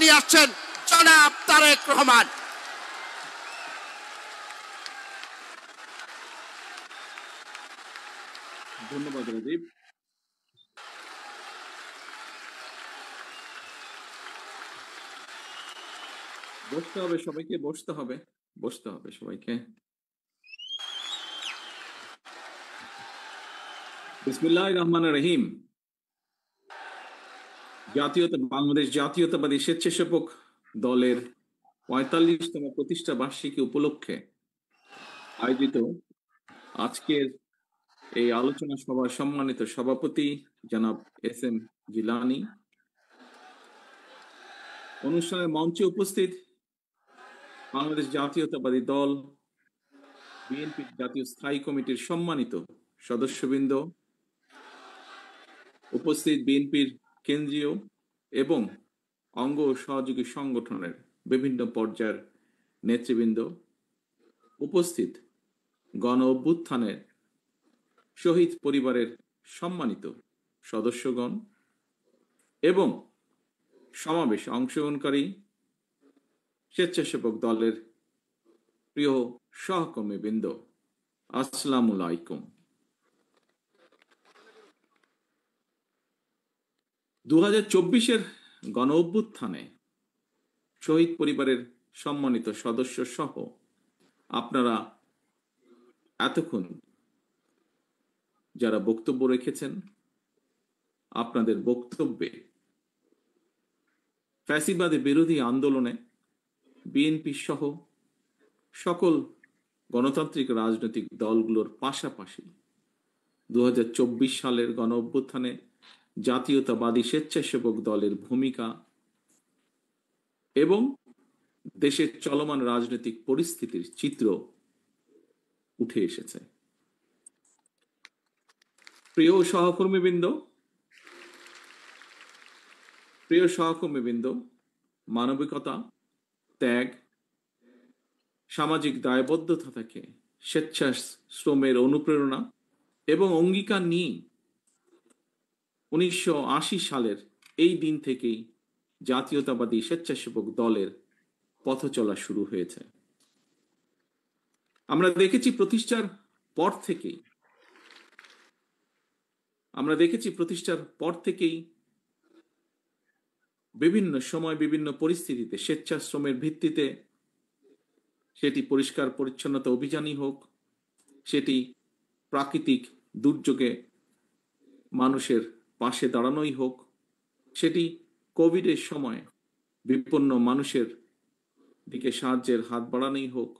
নিয়ে আসছেন জনাব তারেক রহমান। ধন্যবাদ রাজীব। বসতে হবে সবাইকে, বসতে হবে সবাইকে। বিসমিল্লাহির রহমানির রহিম। বাংলাদেশ জাতীয়তাবাদী স্বেচ্ছাসেবক দলের ৪৫তম প্রতিষ্ঠা বার্ষিকী উপলক্ষে আয়োজিত আজকের এই আলোচনা সভার সম্মানিত সভাপতি জনাব এস.এম. জিলানী, অনুষ্ঠানের মঞ্চে উপস্থিত বাংলাদেশ জাতীয়তাবাদী দল বিএনপি জাতীয় স্থায়ী কমিটির সম্মানিত সদস্যবৃন্দ, উপস্থিত বিএনপির কেন্দ্রীয় এবং অঙ্গ ও সহযোগী সংগঠনের বিভিন্ন পর্যায়ের নেতৃবৃন্দ, উপস্থিত গণ অভ্যুত্থানের শহীদ পরিবারের সম্মানিত সদস্যগণ এবং সমাবেশে অংশগ্রহণকারী স্বেচ্ছাসেবক দলের প্রিয় সহকর্মীবৃন্দ, আসসালামু আলাইকুম। 2024-এর গণ অভ্যুত্থানে শহীদ পরিবারের সম্মানিত সদস্য সহ আপনারা এতক্ষণ যারা বক্তব্য রেখেছেন, আপনাদের বক্তব্যে ফ্যাসিবাদী বিরোধী আন্দোলনে বিএনপি সহ সকল গণতান্ত্রিক রাজনৈতিক দলগুলোর পাশাপাশি 2024 সালের গণ অভ্যুত্থানে জাতীয়তাবাদী স্বেচ্ছাসেবক দলের ভূমিকা এবং দেশের চলমান রাজনৈতিক পরিস্থিতির চিত্র উঠে এসেছে। প্রিয় সহকর্মীবৃন্দ, মানবিকতা, ত্যাগ, সামাজিক দায়বদ্ধতা থেকে স্বেচ্ছাশ্রমের অনুপ্রেরণা এবং অঙ্গীকার নিয়ে 1980 সালের এই দিন থেকেই জাতীয়তাবাদী স্বেচ্ছাসেবক দলের পথ চলা শুরু হয়েছে। আমরা দেখেছি প্রতিষ্ঠার পর থেকেই বিভিন্ন সময় বিভিন্ন পরিস্থিতিতে স্বেচ্ছাশ্রমের ভিত্তিতে, সেটি পরিষ্কার পরিচ্ছন্নতা অভিযানই হোক, সেটি প্রাকৃতিক দুর্যোগে মানুষের পাশে দাঁড়ানোই হোক, সেটি কোভিডের সময় বিপন্ন মানুষের দিকে সাহায্যের হাত বাড়ানোই হোক,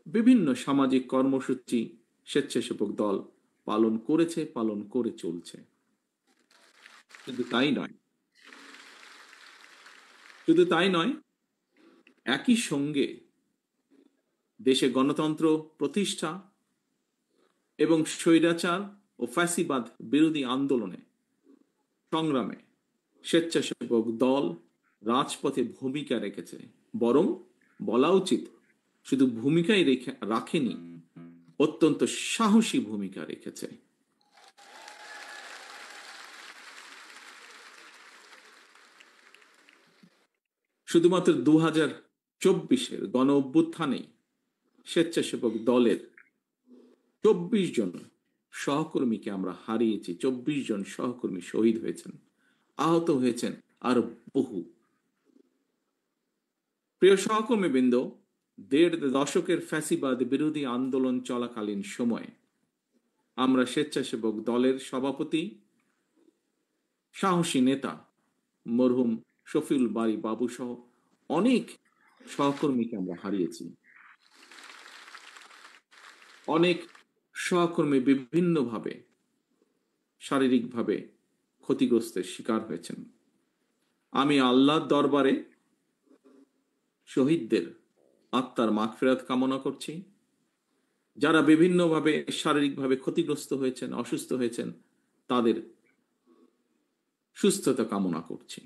বিভিন্ন সামাজিক কর্মসূচি স্বেচ্ছাসেবক দল পালন করেছে, পালন করে চলছে। শুধু তাই নয়, একই সঙ্গে দেশে গণতন্ত্র প্রতিষ্ঠা এবং স্বৈরাচার ও ফ্যাসিবাদ বিরোধী আন্দোলনে সংগ্রামে স্বেচ্ছাসেবক দল রাজপথে ভূমিকা রেখেছে, বরং বলা উচিত শুধু ভূমিকাই রাখেনি, অত্যন্ত সাহসী ভূমিকা রেখেছে। শুধুমাত্র 2024-এর গণ অভ্যুত্থানেই স্বেচ্ছাসেবক দলের 24 জন সহকর্মীকে আমরা হারিয়েছি। 24 জন সহকর্মী শহীদ হয়েছেন, আহত হয়েছেন আরো বহু। প্রিয় সহকর্মীবৃন্দ, 1.5 দশকের ফ্যাসিবাদ বিরোধী আন্দোলন চলাকালীন সময়ে আমরা স্বেচ্ছাসেবক দলের সভাপতি, সাহসী নেতা মরহুম শফিউল বারী বাবু সহ অনেক সহকর্মীকে আমরা হারিয়েছি। অনেক সহকর্মী বিভিন্নভাবে শারীরিকভাবে ক্ষতিগ্রস্তের শিকার হয়েছেন। আমি আল্লাহর দরবারে শহীদদের আত্মার মাগফিরাত কামনা করছি। যারা বিভিন্নভাবে শারীরিকভাবে ক্ষতিগ্রস্ত হয়েছেন, অসুস্থ হয়েছেন, তাদের সুস্থতা কামনা করছি।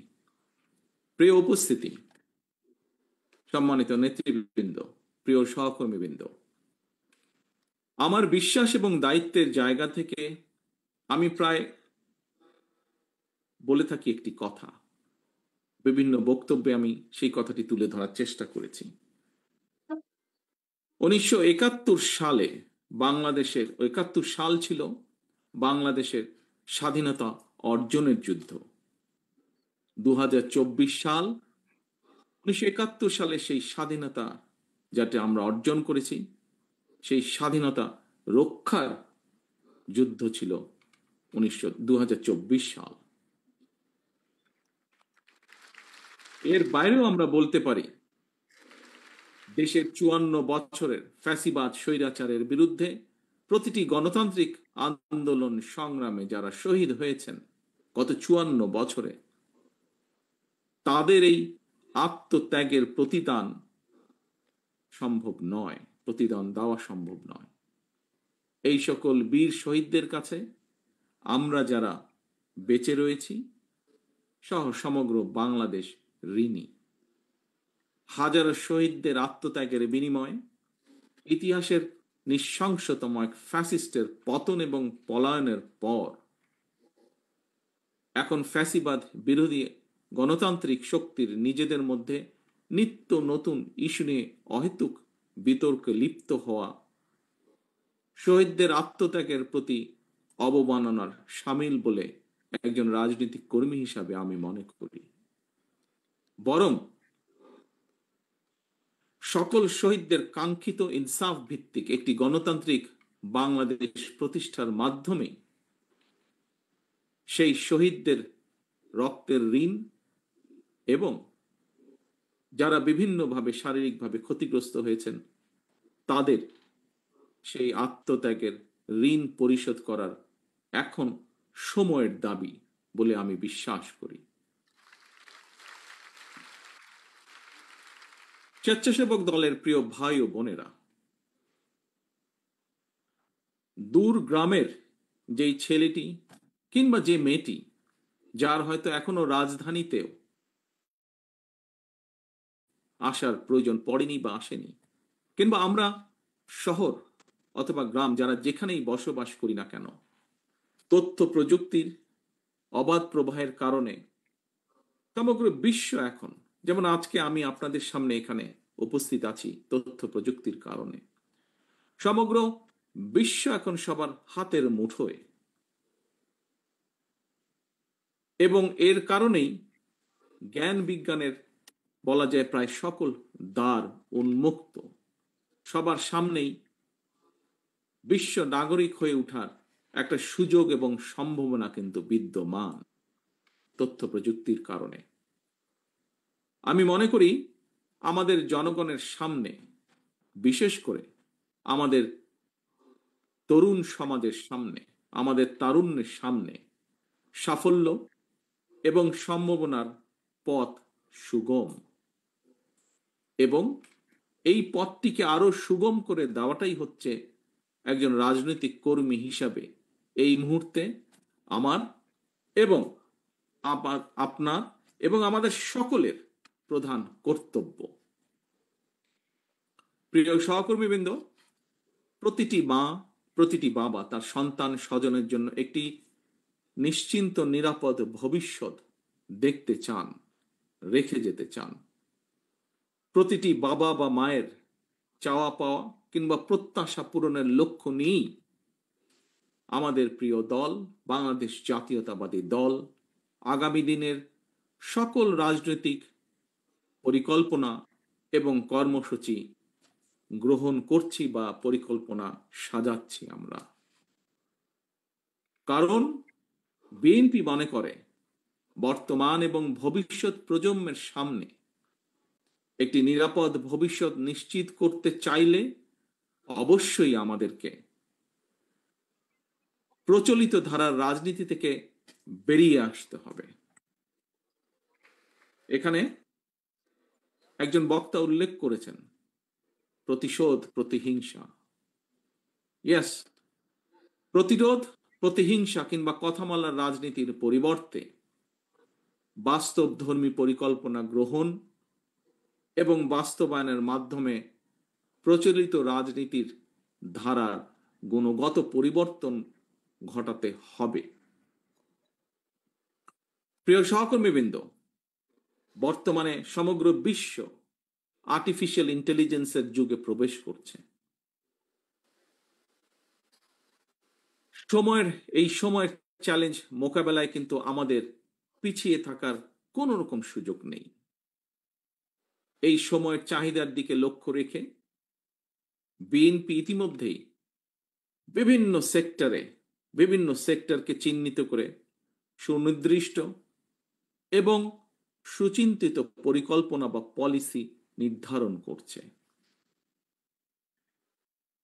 প্রিয় উপস্থিতি, সম্মানিত নেতৃবৃন্দ, প্রিয় সহকর্মীবৃন্দ, আমার বিশ্বাস এবং দায়িত্বের জায়গা থেকে আমি প্রায় বলে থাকি একটি কথা, বিভিন্ন বক্তব্যে আমি সেই কথাটি তুলে ধরার চেষ্টা করেছি। 1971 সালে বাংলাদেশের 71 সাল ছিল বাংলাদেশের স্বাধীনতা অর্জনের যুদ্ধ। 2024 সাল 1971 সালে সেই স্বাধীনতা যাতে আমরা অর্জন করেছি, সেই স্বাধীনতা রক্ষার যুদ্ধ ছিল 2024 সাল। এর বাইরেও আমরা বলতে পারি দেশের 54 বছরের ফ্যাসিবাদ স্বৈরাচারের বিরুদ্ধে প্রতিটি গণতান্ত্রিক আন্দোলন সংগ্রামে যারা শহীদ হয়েছেন গত 54 বছরে, তাদের এই আত্মত্যাগের প্রতিদান সম্ভব নয়, প্রতিদান দেওয়া সম্ভব নয়। এই সকল বীর শহীদদের কাছে আমরা যারা বেঁচে রয়েছি সহ সমগ্র বাংলাদেশ ঋণী। হাজারো শহীদদের আত্মত্যাগের বিনিময়ে ইতিহাসের নৃশংসতম এক ফ্যাসিস্টের পতন এবং পলায়নের পর এখন ফ্যাসিবাদ বিরোধী গণতান্ত্রিক শক্তির নিজেদের মধ্যে নিত্য নতুন ইস্যু নিয়ে অহেতুক বিতর্কে লিপ্ত হওয়া শহীদদের আত্মত্যাগের প্রতি অবমাননার শামিল বলে একজন রাজনৈতিক কর্মী হিসাবে আমি মনে করি। বরং সকল শহীদদের কাঙ্ক্ষিত ইনসাফ ভিত্তিক একটি গণতান্ত্রিক বাংলাদেশ প্রতিষ্ঠার মাধ্যমে সেই শহীদদের রক্তের ঋণ এবং যারা বিভিন্নভাবে শারীরিকভাবে ক্ষতিগ্রস্ত হয়েছেন তাদের সেই আত্মত্যাগের ঋণ পরিশোধ করার এখন সময়ের দাবি বলে আমি বিশ্বাস করি। স্বেচ্ছাসেবক দলের প্রিয় ভাই ও বোনেরা, দূর গ্রামের যেই ছেলেটি কিংবা যে মেয়েটি যার হয়তো এখনো রাজধানীতেও আসার প্রয়োজন পড়েনি বা আসেনি, কিংবা আমরা শহর অথবা গ্রাম যারা যেখানেই বসবাস করি না কেন, তথ্য প্রযুক্তির অবাধ প্রবাহের কারণে সমগ্র বিশ্ব এখন, যেমন আজকে আমি আপনাদের সামনে এখানে উপস্থিত আছি তথ্য প্রযুক্তির কারণে, সমগ্র বিশ্ব এখন সবার হাতের মুঠোয়। এবং এর কারণেই জ্ঞান বিজ্ঞানের বলা যায় প্রায় সকল দ্বার উন্মুক্ত, সবার সামনেই বিশ্ব নাগরিক হয়ে ওঠার একটা সুযোগ এবং সম্ভাবনা কিন্তু বিদ্যমান তথ্য প্রযুক্তির কারণে। আমি মনে করি আমাদের জনগণের সামনে, বিশেষ করে আমাদের তরুণ সমাজের সামনে, আমাদের তারুণ্যের সামনে সাফল্য এবং সম্ভাবনার পথ সুগম, এবং এই পথটিকে আরো সুগম করে দেওয়াটাই হচ্ছে একজন রাজনৈতিক কর্মী হিসাবে এই মুহূর্তে আমার এবং আপনার এবং আমাদের সকলের প্রধান কর্তব্য। প্রিয় সহকর্মীবৃন্দ, প্রতিটি মা, প্রতিটি বাবা তার সন্তান স্বজনের জন্য একটি নিশ্চিন্ত নিরাপদ ভবিষ্যৎ দেখতে চান, রেখে যেতে চান। প্রতিটি বাবা বা মায়ের চাওয়া পাওয়া কিংবা প্রত্যাশা পূরণের লক্ষ্য নিয়েই আমাদের প্রিয় দল বাংলাদেশ জাতীয়তাবাদী দল আগামী দিনের সকল রাজনৈতিক পরিকল্পনা এবং কর্মসূচি গ্রহণ করছি বা পরিকল্পনা সাজাচ্ছি আমরা। কারণ বিএনপি মনে করে বর্তমান এবং ভবিষ্যৎ প্রজন্মের সামনে একটি নিরাপদ ভবিষ্যৎ নিশ্চিত করতে চাইলে অবশ্যই আমাদেরকে প্রচলিত ধারার রাজনীতি থেকে বেরিয়ে আসতে হবে। এখানে একজন বক্তা উল্লেখ করেছেন প্রতিশোধ, প্রতিহিংসা। ইয়েস, প্রতিরোধ, প্রতিহিংসা কিংবা কথামালার রাজনীতির পরিবর্তে বাস্তবধর্মী পরিকল্পনা গ্রহণ এবং বাস্তবায়নের মাধ্যমে প্রচলিত রাজনীতির ধারার গুণগত পরিবর্তন ঘটাতে হবে। প্রিয় সহকর্মীবৃন্দ, বর্তমানে সমগ্র বিশ্ব আর্টিফিশিয়াল ইন্টেলিজেন্সের যুগে প্রবেশ করছে। এই সময়ের চ্যালেঞ্জ মোকাবেলায় কিন্তু আমাদের পিছিয়ে থাকার কোনো রকম সুযোগ নেই। এই সময়ের চাহিদার দিকে লক্ষ্য রেখে বিএনপি ইতিমধ্যেই বিভিন্ন সেক্টরকে চিহ্নিত করে সুনির্দিষ্ট এবং সুচিন্তিত পরিকল্পনা বা পলিসি নির্ধারণ করছে।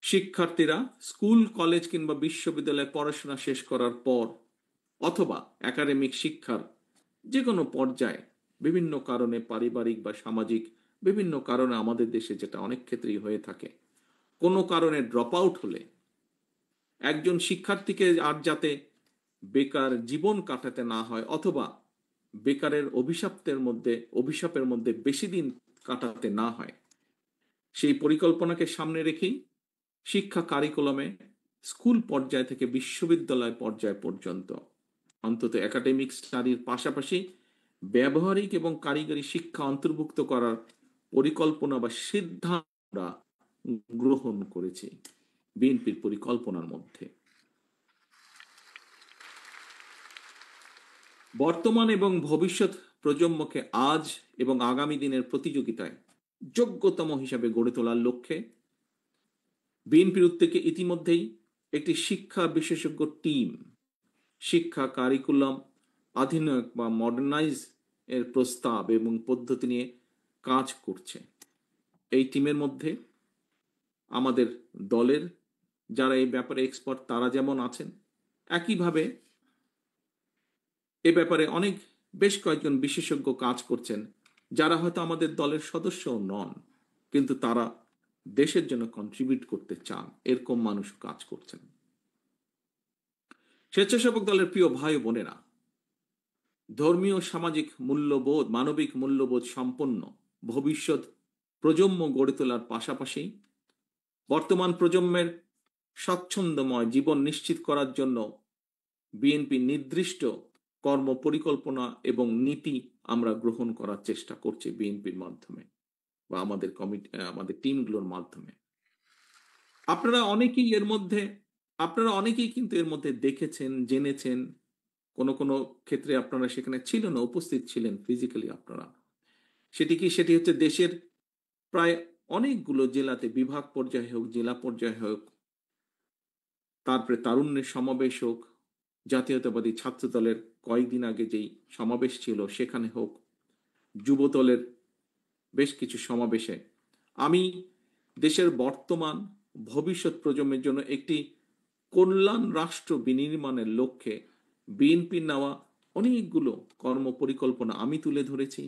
শিক্ষার্থীরা স্কুল, কলেজ কিংবা বিশ্ববিদ্যালয়ে পড়াশোনা শেষ করার পর অথবা একাডেমিক শিক্ষার যে কোনো পর্যায়ে বিভিন্ন কারণে, পারিবারিক বা সামাজিক বিভিন্ন কারণে, আমাদের দেশে যেটা অনেক ক্ষেত্রেই হয়ে থাকে, কোনো কারণে ড্রপ আউট হলে একজন শিক্ষার্থীকে আর যাতে বেকার জীবন কাটাতে না হয় অথবা বেকারের অভিশাপের মধ্যে বেশি দিন কাটাতে না হয়, সেই পরিকল্পনাকে সামনে রেখেই শিক্ষা কারিকুলামে স্কুল পর্যায় থেকে বিশ্ববিদ্যালয় পর্যায় পর্যন্ত অন্তত একাডেমিক স্টাডির পাশাপাশি ব্যবহারিক এবং কারিগরি শিক্ষা অন্তর্ভুক্ত করার পরিকল্পনা বা সিদ্ধান্ত গ্রহণ করেছি বিএনপির পরিকল্পনার মধ্যে। বর্তমান এবং ভবিষ্যৎ প্রজন্মকে আজ এবং আগামী দিনের প্রতিযোগিতায় যোগ্যতম হিসাবে গড়ে তোলার লক্ষ্যে বিএনপির উদ্যোগে ইতিমধ্যেই একটি শিক্ষা বিশেষজ্ঞ টিম শিক্ষা কারিকুলাম আধুনিক বা মডার্নাইজ এর প্রস্তাব এবং পদ্ধতি নিয়ে কাজ করছে। এই টিমের মধ্যে আমাদের দলের যারা এই ব্যাপারে এক্সপার্ট তারা যেমন আছেন, একইভাবে এ ব্যাপারে বেশ কয়েকজন বিশেষজ্ঞ কাজ করছেন যারা হয়তো আমাদের দলের সদস্যও নন, কিন্তু তারা দেশের জন্য কন্ট্রিবিউট করতে চান, এরকম মানুষ কাজ করছেন। স্বেচ্ছাসেবক দলের প্রিয় ভাই ও বোনেরা, ধর্মীয় সামাজিক মূল্যবোধ, মানবিক মূল্যবোধ সম্পন্ন ভবিষ্যৎ প্রজন্ম গড়ে তোলার পাশাপাশি বর্তমান প্রজন্মের স্বাচ্ছন্দ্যময় জীবন নিশ্চিত করার জন্য বিএনপি নির্দিষ্ট কর্ম পরিকল্পনা এবং নীতি আমরা গ্রহণ করার চেষ্টা করছি বিএনপির মাধ্যমে বা আমাদের টিমগুলোর মাধ্যমে। আপনারা অনেকেই কিন্তু এর মধ্যে দেখেছেন, জেনেছেন, কোনো ক্ষেত্রে আপনারা সেখানে ছিলেন না, উপস্থিত ছিলেন ফিজিক্যালি আপনারা। সেটি হচ্ছে দেশের প্রায় অনেকগুলো জেলাতে, বিভাগ পর্যায়ে হোক, জেলা পর্যায়ে হোক, তারপরে তারুণ্যের সমাবেশ হোক, জাতীয়তাবাদী ছাত্র দলের কয়েকদিন আগে যেই সমাবেশ ছিল সেখানে হোক, যুব দলের বেশ কিছু সমাবেশে আমি দেশের বর্তমান ভবিষ্যৎ প্রজন্মের জন্য একটি কল্যাণ রাষ্ট্র বিনির্মাণের লক্ষ্যে বিএনপির নেওয়া অনেকগুলো কর্ম পরিকল্পনা আমি তুলে ধরেছি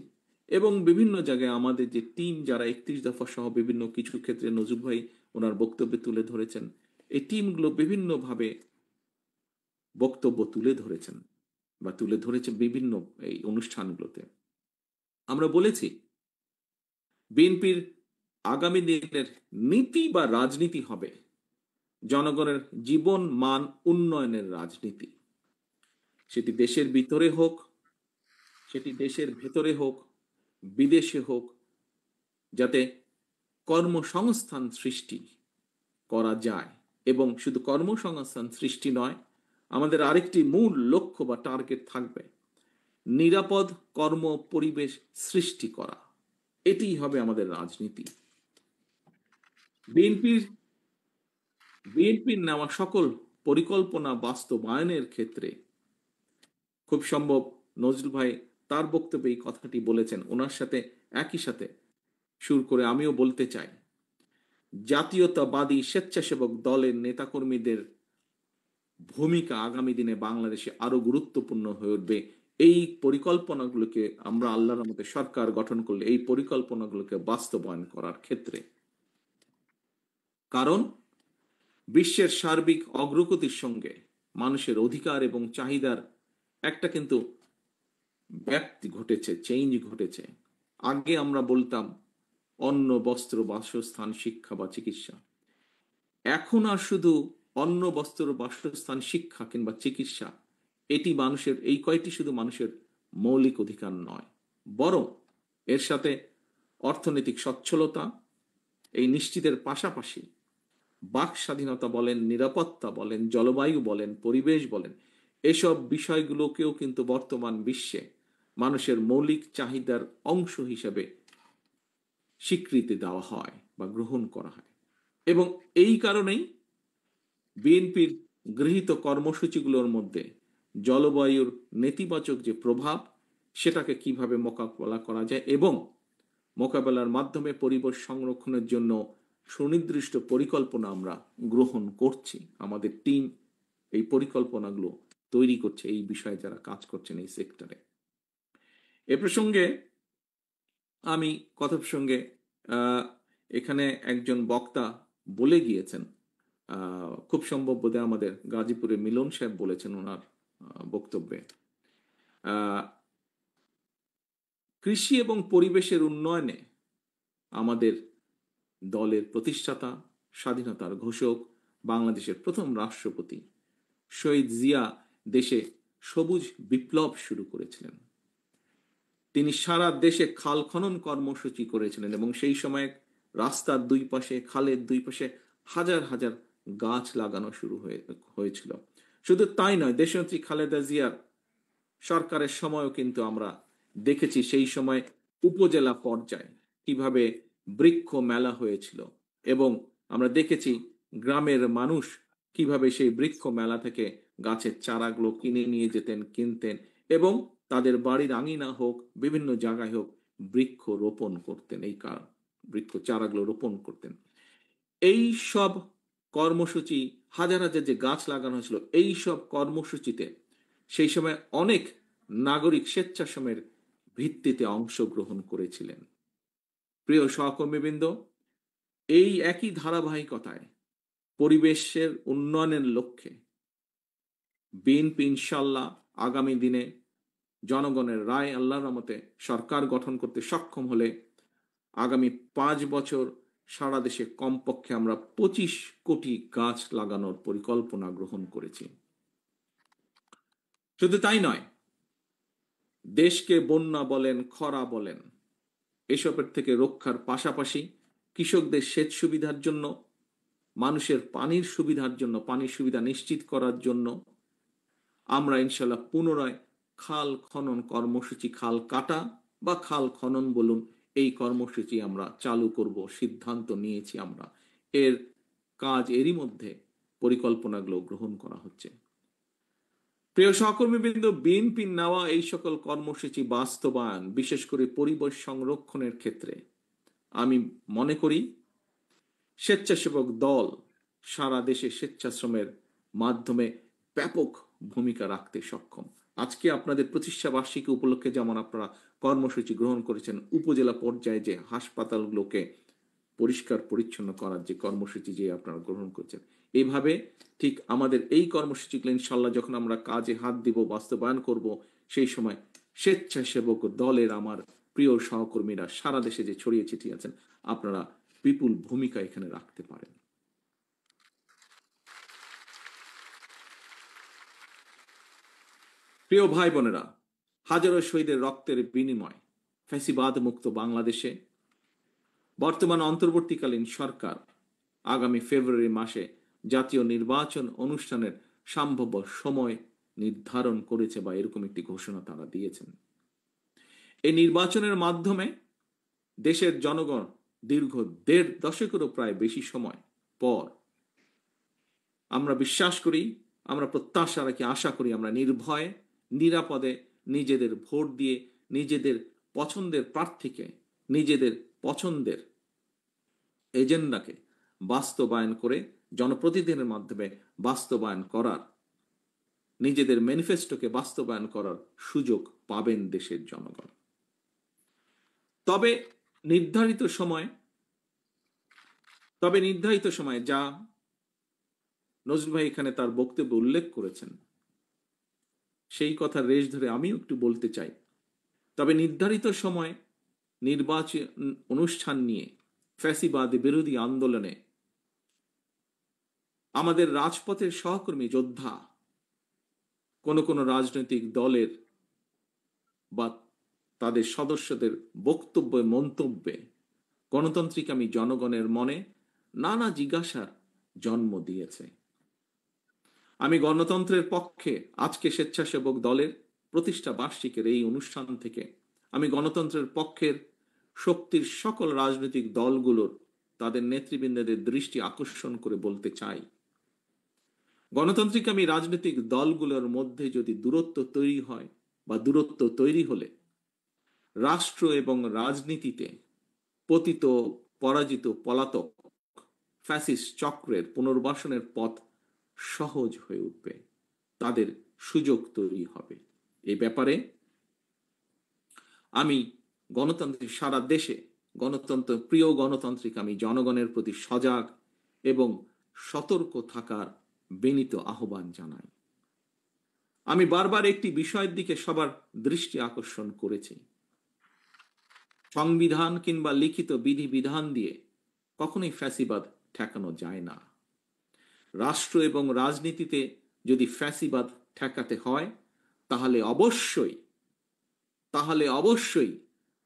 এবং বিভিন্ন জায়গায় আমাদের যে টিম যারা 31 দফা সহ বিভিন্ন কিছু ক্ষেত্রে নজরুল ভাই ওনার বক্তব্যে তুলে ধরেছেন, এই টিমগুলো বিভিন্নভাবে বক্তব্য তুলে ধরেছে বিভিন্ন এই অনুষ্ঠানগুলোতে। আমরা বলেছি বিএনপির আগামী দিনের নীতি বা রাজনীতি হবে জনগণের জীবন মান উন্নয়নের রাজনীতি। সেটি দেশের ভিতরে হোক, সেটি দেশের ভেতরে হোক, বিদেশে হোক, যাতে কর্মসংস্থান সৃষ্টি করা যায়। এবং শুধু কর্মসংস্থান সৃষ্টি নয়, আমাদের আরেকটি মূল লক্ষ্য বা টার্গেট থাকবে নিরাপদ কর্ম পরিবেশ সৃষ্টি করা। এটিই হবে আমাদের রাজনীতি। বিএনপির নেওয়া সকল পরিকল্পনা বাস্তবায়নের ক্ষেত্রে খুব সম্ভব নজরুল ভাই তার বক্তব্যে এই কথাটি বলেছেন, ওনার সাথে একই সাথে সুর করে আমিও বলতে চাই, জাতীয়তাবাদী স্বেচ্ছাসেবক দলের নেতাকর্মীদের ভূমিকা আগামী দিনে বাংলাদেশে আরো গুরুত্বপূর্ণ হয়ে উঠবে। এই পরিকল্পনাগুলোকে আমরা আল্লাহর রহমতে সরকার গঠন করলে এই পরিকল্পনাগুলোকে বাস্তবায়ন করার ক্ষেত্রে, কারণ বিশ্বের সার্বিক অগ্রগতির সঙ্গে মানুষের অধিকার এবং চাহিদার একটা কিন্তু ব্যাপ্তি ঘটেছে, চেঞ্জ ঘটেছে। আগে আমরা বলতাম অন্ন, বস্ত্র, বাসস্থান, শিক্ষা বা চিকিৎসা। এখন আর শুধু অন্ন, বস্ত্র, বাসস্থান, শিক্ষা কিংবা চিকিৎসা এই কয়টি শুধু মানুষের মৌলিক অধিকার নয়, বরং এর সাথে অর্থনৈতিক সচ্ছলতা এই নিশ্চিতের পাশাপাশি বাক স্বাধীনতা বলেন, নিরাপত্তা বলেন, জলবায়ু বলেন, পরিবেশ বলেন, এসব বিষয়গুলোকেও কিন্তু বর্তমান বিশ্বে মানুষের মৌলিক চাহিদার অংশ হিসেবে স্বীকৃতি দেওয়া হয় বা গ্রহণ করা হয়। এবং এই কারণেই বিএনপির গৃহীত কর্মসূচিগুলোর মধ্যে জলবায়ুর নেতিবাচক যে প্রভাব সেটাকে কিভাবে মোকাবেলা করা যায় এবং মোকাবেলার মাধ্যমে পরিবেশ সংরক্ষণের জন্য সুনির্দিষ্ট পরিকল্পনা আমরা গ্রহণ করছি। আমাদের টিম এই পরিকল্পনাগুলো তৈরি করছে, এই বিষয়ে যারা কাজ করছেন এই সেক্টরে। এ প্রসঙ্গে আমি কথা প্রসঙ্গে এখানে একজন বক্তা বলে গিয়েছেন, খুব সম্ভব বোধহয় আমাদের গাজীপুরে মিলন সাহেব বলেছেন ওনার বক্তব্যে, কৃষি এবং পরিবেশের উন্নয়নে আমাদের দলের প্রতিষ্ঠাতা, স্বাধীনতার ঘোষক, বাংলাদেশের প্রথম রাষ্ট্রপতি শহীদ জিয়া দেশে সবুজ বিপ্লব শুরু করেছিলেন। তিনি সারা দেশে খাল খনন কর্মসূচি করেছিলেন এবং সেই সময় রাস্তার দুই পাশে, খালের দুই পাশে হাজার হাজার গাছ লাগানো শুরু হয়েছিল। শুধু তাই নয়, দেশনেত্রী খালেদা জিয়ার সরকারের সময়ও কিন্তু আমরা দেখেছি সেই সময় উপজেলা পর্যায়ে কিভাবে বৃক্ষ মেলা হয়েছিল এবং আমরা দেখেছি গ্রামের মানুষ কিভাবে সেই বৃক্ষ মেলা থেকে গাছের চারাগুলো কিনে নিয়ে যেতেন, কিনতেন এবং তাদের বাড়ির আঙিনা হোক, বিভিন্ন জায়গায় হোক, বৃক্ষ রোপণ করতেন, এই বৃক্ষ চারাগুলো রোপণ করতেন। এই সব কর্মসূচি, হাজার হাজার যে গাছ লাগানো হয়েছিল, এই সব কর্মসূচিতে সেই সময় অনেক নাগরিক স্বেচ্ছাশ্রমের ভিত্তিতে অংশগ্রহণ করেছিলেন। প্রিয় সহকর্মীবৃন্দ, এই একই ধারাবাহিকতায় পরিবেশের উন্নয়নের লক্ষ্যে বিএনপি ইনশাল্লাহ আগামী দিনে জনগণের রায় আল্লাহর রহমতে সরকার গঠন করতে সক্ষম হলে আগামী 5 বছর সারা দেশে কমপক্ষে আমরা 25 কোটি গাছ লাগানোর পরিকল্পনা গ্রহণ করেছি। শুধু তাই নয়, দেশকে বন্যা বলেন, খরা বলেন, এসবের থেকে রক্ষার পাশাপাশি কৃষকদের সেচ সুবিধার জন্য, মানুষের পানির সুবিধার জন্য, পানির সুবিধা নিশ্চিত করার জন্য আমরা ইনশাল্লাহ পুনরায় খাল খনন কর্মসূচি, খাল কাটা বা খাল খনন বলুন, এই কর্মসূচি আমরা চালু করব, সিদ্ধান্ত নিয়েছি আমরা। এর কাজ এরই মধ্যে পরিকল্পনাগুলো গ্রহণ করা হচ্ছে। প্রিয় সহকর্মীবৃন্দ, বিএনপির নেওয়া এই সকল কর্মসূচি বাস্তবায়ন, বিশেষ করে পরিবেশ সংরক্ষণের ক্ষেত্রে আমি মনে করি স্বেচ্ছাসেবক দল সারা দেশে স্বেচ্ছাশ্রমের মাধ্যমে ব্যাপক ভূমিকা রাখতে সক্ষম। আজকে আপনাদের প্রতিষ্ঠা বার্ষিকী উপলক্ষে যেমন আপনারা কর্মসূচি গ্রহণ করেছেন, উপজেলা পর্যায়ে যে হাসপাতালগুলোকে পরিষ্কার পরিচ্ছন্ন করার যে কর্মসূচি যে আপনারা গ্রহণ করছেন, এইভাবে ঠিক আমাদের এই কর্মসূচিগুলো ইনশাল্লাহ যখন আমরা কাজে হাত দিব, বাস্তবায়ন করব, সেই সময় স্বেচ্ছাসেবক দলের আমার প্রিয় সহকর্মীরা সারা দেশে যে ছড়িয়ে ছিটিয়ে আছেন, আপনারা বিপুল ভূমিকা এখানে রাখতে পারেন। প্রিয় ভাই বোনেরা, হাজারো শহীদের রক্তের বিনিময় ফ্যাসিবাদ মুক্ত বাংলাদেশে বর্তমান অন্তর্বর্তীকালীন সরকার আগামী ফেব্রুয়ারি মাসে জাতীয় নির্বাচন অনুষ্ঠানের সম্ভাব্য সময় নির্ধারণ করেছে বা এরকম একটি ঘোষণা তারা দিয়েছেন। এই নির্বাচনের মাধ্যমে দেশের জনগণ দীর্ঘ 1.5 দশকেরও প্রায় বেশি সময় পর আমরা বিশ্বাস করি, আমরা প্রত্যাশা রাখি, আশা করি আমরা নির্ভয়ে নিরাপদে নিজেদের ভোট দিয়ে নিজেদের পছন্দের প্রার্থীকে, নিজেদের পছন্দের এজেন্ডাকে বাস্তবায়ন করে জনপ্রতিনিধিদের মাধ্যমে বাস্তবায়ন করার, নিজেদের ম্যানিফেস্টোকে বাস্তবায়ন করার সুযোগ পাবেন দেশের জনগণ। তবে নির্ধারিত সময়ে যা নজরুল ভাই এখানে তার বক্তব্যে উল্লেখ করেছেন, সেই কথার রেশ ধরে আমিও একটু বলতে চাই। তবে নির্ধারিত সময় নির্বাচন অনুষ্ঠান নিয়ে ফ্যাসিবাদ বিরোধী আন্দোলনে আমাদের রাজপথের সহকর্মী যোদ্ধা, কোন কোন রাজনৈতিক দলের বা তাদের সদস্যদের বক্তব্যে মন্তব্যে গণতান্ত্রিকামী জনগণের মনে নানা জিজ্ঞাসার জন্ম দিয়েছে। আমি গণতন্ত্রের পক্ষে আজকে স্বেচ্ছাসেবক দলের প্রতিষ্ঠা বার্ষিকের এই অনুষ্ঠান থেকে আমি গণতন্ত্রের পক্ষের শক্তির সকল রাজনৈতিক দলগুলোর তাদের নেতৃবৃন্দদের দৃষ্টি আকর্ষণ করে বলতে চাই, গণতান্ত্রিকামী রাজনৈতিক দলগুলোর মধ্যে যদি দূরত্ব তৈরি হয় বা দূরত্ব তৈরি হলে রাষ্ট্র এবং রাজনীতিতে পতিত পরাজিত পলাতক ফ্যাসিস্ট চক্রের পুনর্বাসনের পথ সহজ হয়ে উঠবে, তাদের সুযোগ তৈরি হবে। এই ব্যাপারে আমি গণতান্ত্রিক সারা দেশে গণতন্ত্র প্রিয় গণতান্ত্রিক আমি জনগণের প্রতি সজাগ এবং সতর্ক থাকার বিনীত আহ্বান জানাই। আমি বারবার একটি বিষয়ের দিকে সবার দৃষ্টি আকর্ষণ করেছি, সংবিধান কিংবা লিখিত বিধিবিধান দিয়ে কখনোই ফ্যাসিবাদ ঠেকানো যায় না। রাষ্ট্র এবং রাজনীতিতে যদি ফ্যাসিবাদ ঠেকাতে হয় তাহলে অবশ্যই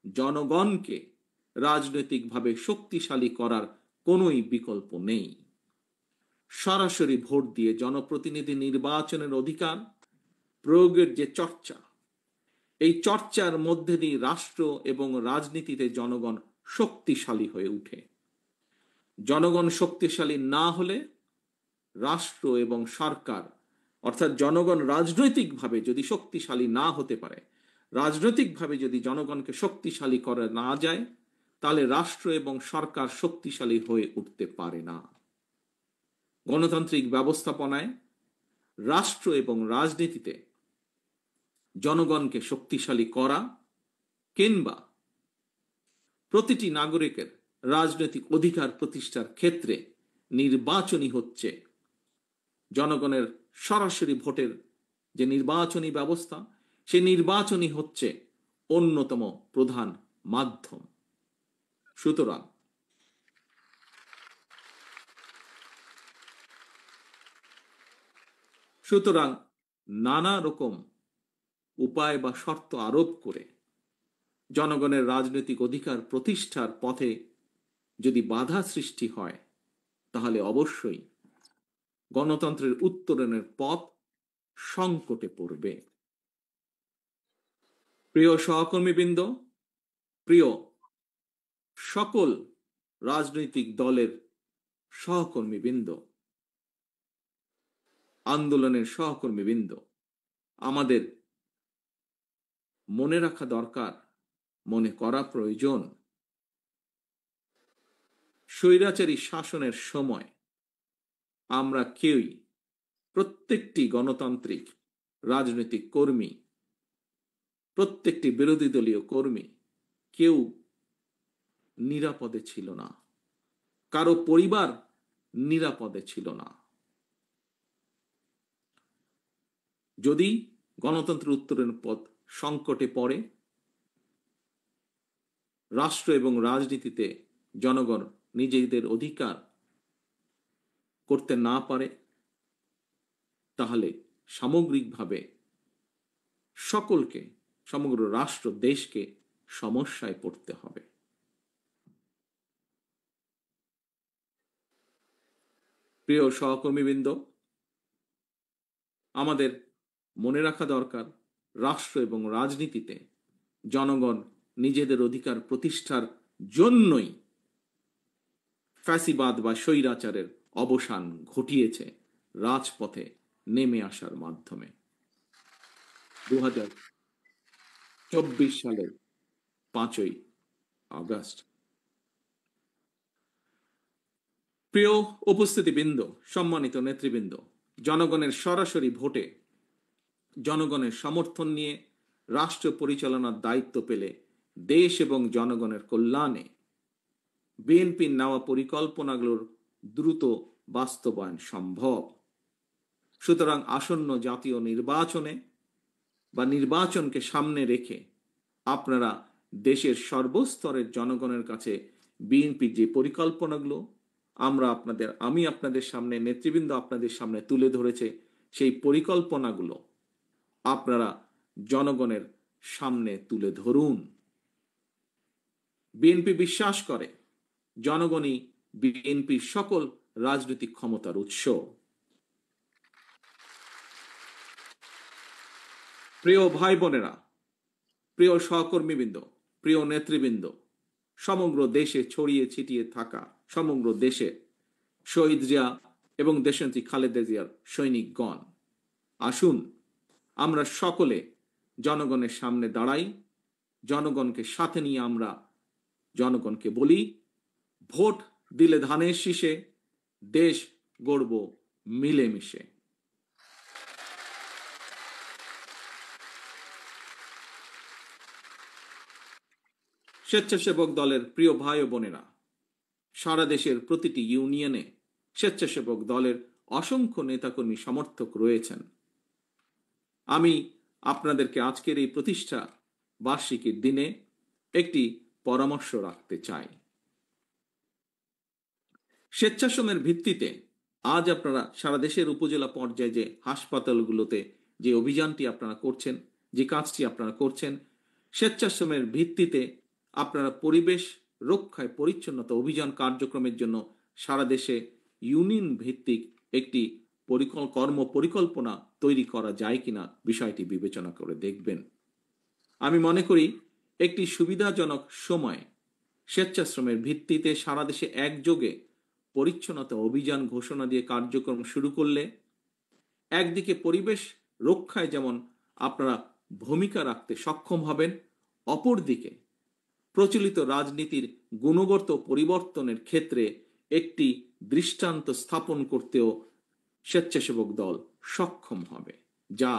জনগণকে রাজনৈতিকভাবে শক্তিশালী করার কোনোই বিকল্প নেই। সরাসরি ভোট দিয়ে জনপ্রতিনিধি নির্বাচনের অধিকার প্রয়োগের যে চর্চা, এই চর্চার মধ্যে দিয়ে রাষ্ট্র এবং রাজনীতিতে জনগণ শক্তিশালী হয়ে উঠে। জনগণ শক্তিশালী না হলে রাষ্ট্র এবং সরকার অর্থাৎ জনগণ রাজনৈতিকভাবে যদি শক্তিশালী না হতে পারে, রাজনৈতিকভাবে যদি জনগণকে শক্তিশালী করা না যায়, তাহলে রাষ্ট্র এবং সরকার শক্তিশালী হয়ে উঠতে পারে না। গণতান্ত্রিক ব্যবস্থাপনায় রাষ্ট্র এবং রাজনীতিতে জনগণকে শক্তিশালী করা কিংবা প্রতিটি নাগরিকের রাজনৈতিক অধিকার প্রতিষ্ঠার ক্ষেত্রে নির্বাচনই হচ্ছে জনগণের সরাসরি ভোটের যে নির্বাচনী ব্যবস্থা, সে নির্বাচনই হচ্ছে অন্যতম প্রধান মাধ্যম। সুতরাং নানা রকম উপায় বা শর্ত আরোপ করে জনগণের রাজনৈতিক অধিকার প্রতিষ্ঠার পথে যদি বাধা সৃষ্টি হয়, তাহলে অবশ্যই গণতন্ত্রের উত্তরণের পথ সংকটে পড়বে। প্রিয় সহকর্মীবৃন্দ, প্রিয় সকল রাজনৈতিক দলের সহকর্মীবৃন্দ, আন্দোলনের সহকর্মীবৃন্দ, আমাদের মনে রাখা দরকার, মনে করা প্রয়োজন, স্বৈরাচারী শাসনের সময় আমরা কেউই, প্রত্যেকটি গণতান্ত্রিক রাজনৈতিক কর্মী, প্রত্যেকটি বিরোধী দলীয় কর্মী কেউ নিরাপদে ছিল না, কারো পরিবার নিরাপদে ছিল না। যদি গণতন্ত্রের উত্তরণের পথ সংকটে পড়ে, রাষ্ট্র এবং রাজনীতিতে জনগণ নিজেদের অধিকার করতে না পারে, তাহলে সামগ্রিকভাবে সকলকে, সমগ্র রাষ্ট্র দেশকে সমস্যায় পড়তে হবে। প্রিয় সহকর্মীবৃন্দ, আমাদের মনে রাখা দরকার, রাষ্ট্র এবং রাজনীতিতে জনগণ নিজেদের অধিকার প্রতিষ্ঠার জন্যই ফ্যাসিবাদ বা স্বৈরাচারের অবসান ঘটিয়েছে রাজপথে নেমে আসার মাধ্যমে। 2024 সালের 5ই আগস্ট। প্রিয় উপস্থিতিবৃন্দ, সম্মানিত নেতৃবৃন্দ, জনগণের সরাসরি ভোটে জনগণের সমর্থন নিয়ে রাষ্ট্র পরিচালনার দায়িত্ব পেলে দেশ এবং জনগণের কল্যাণে বিএনপির নেওয়া পরিকল্পনাগুলোর দ্রুত বাস্তবায়ন সম্ভব। সুতরাং আসন্ন জাতীয় নির্বাচনে বা নির্বাচনকে সামনে রেখে আপনারা দেশের সর্বস্তরের জনগণের কাছে বিএনপির যে পরিকল্পনাগুলো আমি আপনাদের সামনে, নেতৃবৃন্দ আপনাদের সামনে তুলে ধরেছে, সেই পরিকল্পনাগুলো আপনারা জনগণের সামনে তুলে ধরুন। বিএনপি বিশ্বাস করে জনগণই বিএনপির সকল রাজনৈতিক ক্ষমতার উৎস। প্রিয় ভাই বোনেরা, প্রিয় সহকর্মীবৃন্দ, প্রিয় নেতৃবৃন্দ, সমগ্র দেশে ছড়িয়ে ছিটিয়ে থাকা সমগ্র দেশে শহীদ জিয়া এবং দেশনেত্রী খালেদা জিয়ার সৈনিকগণ, আসুন আমরা সকলে জনগণের সামনে দাঁড়াই। জনগণকে সাথে নিয়ে আমরা জনগণকে বলি, ভোট দিলে ধানের শীষে, দেশ গড়ব মিলেমিশে। স্বেচ্ছাসেবক দলের প্রিয় ভাই ও বোনেরা, সারা দেশের প্রতিটি ইউনিয়নে স্বেচ্ছাসেবক দলের অসংখ্য নেতাকর্মী সমর্থক রয়েছেন। আমি আপনাদেরকে আজকের এই প্রতিষ্ঠা বার্ষিকীর দিনে একটি পরামর্শ রাখতে চাই। স্বেচ্ছাসনের ভিত্তিতে আজ আপনারা সারা দেশের উপজেলা পর্যায়ে যে হাসপাতালগুলোতে যে অভিযানটি আপনারা করছেন, যে কাজটি আপনারা করছেন, স্বেচ্ছাশ্রমের ভিত্তিতে আপনারা পরিবেশ রক্ষায় পরিচ্ছন্নতা অভিযান কার্যক্রমের জন্য সারা দেশে ইউনিয়ন ভিত্তিক একটি কর্ম পরিকল্পনা তৈরি করা যায় কিনা বিষয়টি বিবেচনা করে দেখবেন। আমি মনে করি একটি সুবিধাজনক সময় স্বেচ্ছাশ্রমের ভিত্তিতে সারা দেশে একযোগে পরিচ্ছন্নতা অভিযান ঘোষণা দিয়ে কার্যক্রম শুরু করলে একদিকে পরিবেশ রক্ষায় যেমন আপনারা ভূমিকা রাখতে সক্ষম হবেন, অপরদিকে প্রচলিত রাজনীতির গুণগত পরিবর্তনের ক্ষেত্রে একটি দৃষ্টান্ত স্থাপন করতেও স্বেচ্ছাসেবক দল সক্ষম হবে, যা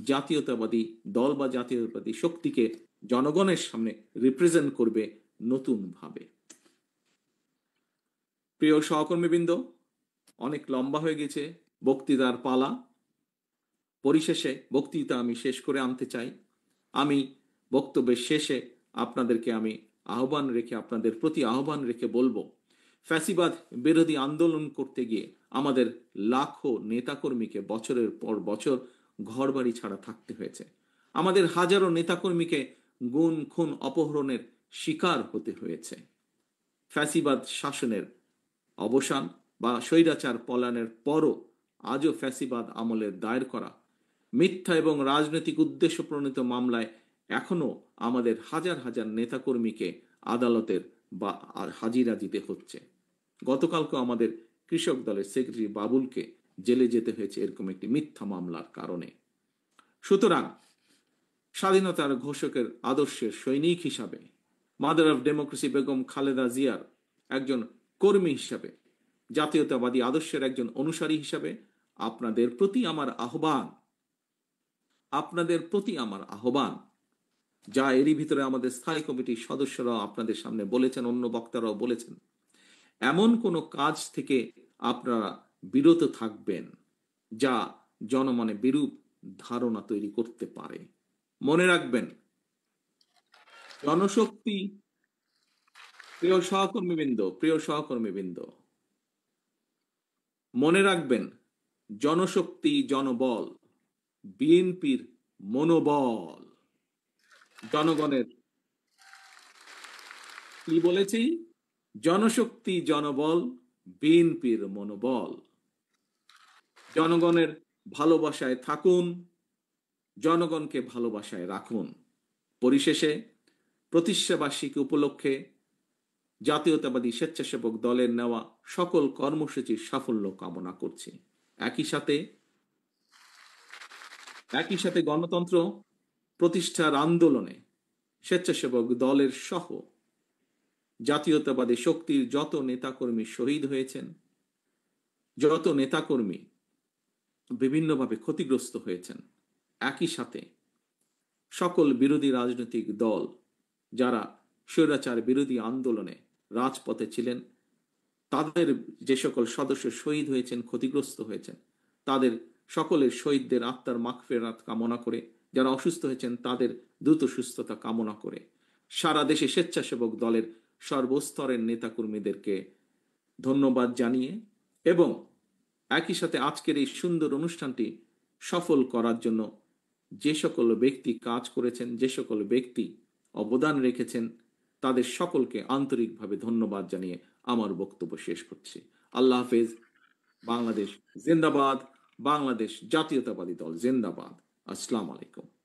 জাতীয়তাবাদী দল বা জাতীয়তাবাদী শক্তিকে জনগণের সামনে রিপ্রেজেন্ট করবে নতুনভাবে। প্রিয় সহকর্মীবৃন্দ, অনেক লম্বা হয়ে গেছে বক্তৃতার পালা। পরিশেষে বক্তৃতা আমি শেষ করে আনতে চাই। আমি বক্তব্যের শেষে আপনাদেরকে আমি আপনাদের প্রতি আহ্বান রেখে বলবো, ফ্যাসিবাদ বিরোধী আন্দোলন করতে গিয়ে আমাদের লাখো নেতাকর্মীকে বছরের পর বছর ঘরবাড়ি ছাড়া থাকতে হয়েছে। আমাদের হাজারো নেতাকর্মীকে গুম খুন অপহরণের শিকার হতে হয়েছে। ফ্যাসিবাদ শাসনের অবসান বা স্বৈরাচার পলায়নের পরও আজও ফ্যাসিবাদ আমলের দায়ের করা মিথ্যা এবং রাজনৈতিক উদ্দেশ্য প্রণীত মামলায় এখনো আমাদের হাজার হাজার নেতাকর্মীকে আদালতের বা হাজিরা দিতে হচ্ছে। গতকালকে আমাদের কৃষক দলের সেক্রেটারি বাবুলকে জেলে যেতে হয়েছে এরকম একটি মিথ্যা মামলার কারণে। সুতরাং স্বাধীনতার ঘোষকের আদর্শের সৈনিক হিসাবে, mother of democracy Begum Khaleda জিয়ার একজন কর্মী হিসাবে, জাতীয়তাবাদী আদর্শের একজন অনুসারী হিসাবে আপনাদের প্রতি আমার আহ্বান, যা এরই ভিতরে আমাদের স্থায়ী কমিটির সদস্যরাও আপনাদের সামনে বলেছেন, অন্য বক্তারাও বলেছেন, এমন কোনো কাজ থেকে আপনারা বিরত থাকবেন যা জনমনে বিরূপ ধারণা তৈরি করতে পারে। মনে রাখবেন, জনশক্তি, প্রিয় সহকর্মীবৃন্দ, মনে রাখবেন, জনশক্তি জনবল, বিএনপির মনোবল। জনগণের কি বলেছি? জনশক্তি জনবল, বিএনপির মনোবল। জনগণের ভালোবাসায় থাকুন, জনগণকে ভালোবাসায় রাখুন। পরিশেষে প্রতিষ্ঠা বার্ষিকী উপলক্ষে জাতীয়তাবাদী স্বেচ্ছাসেবক দলের নেওয়া সকল কর্মসূচির সাফল্য কামনা করছি। একই সাথে গণতন্ত্র প্রতিষ্ঠার আন্দোলনে স্বেচ্ছাসেবক দলের সহ জাতীয়তাবাদী শক্তির যত নেতাকর্মী শহীদ হয়েছেন, যত নেতাকর্মী বিভিন্নভাবে ক্ষতিগ্রস্ত হয়েছেন, একই সাথে সকল বিরোধী রাজনৈতিক দল যারা স্বৈরাচার বিরোধী আন্দোলনে রাজপথে ছিলেন, তাদের যে সকল সদস্য শহীদ হয়েছেন, ক্ষতিগ্রস্ত হয়েছেন, তাদের সকলের শহীদদের আত্মার মাগফিরাত কামনা করে, যারা অসুস্থ হয়েছেন তাদের দ্রুত সুস্থতা কামনা করে, সারা দেশে স্বেচ্ছাসেবক দলের সর্বস্তরের নেতাকর্মীদেরকে ধন্যবাদ জানিয়ে এবং একই সাথে আজকের এই সুন্দর অনুষ্ঠানটি সফল করার জন্য যে সকল ব্যক্তি কাজ করেছেন, যে সকল ব্যক্তি অবদান রেখেছেন, তাদের সকলকে আন্তরিকভাবে ধন্যবাদ জানিয়ে আমার বক্তব্য শেষ করছি। আল্লাহ হাফেজ। বাংলাদেশ জিন্দাবাদ। বাংলাদেশ জাতীয়তাবাদী দল জিন্দাবাদ। আসসালামু আলাইকুম।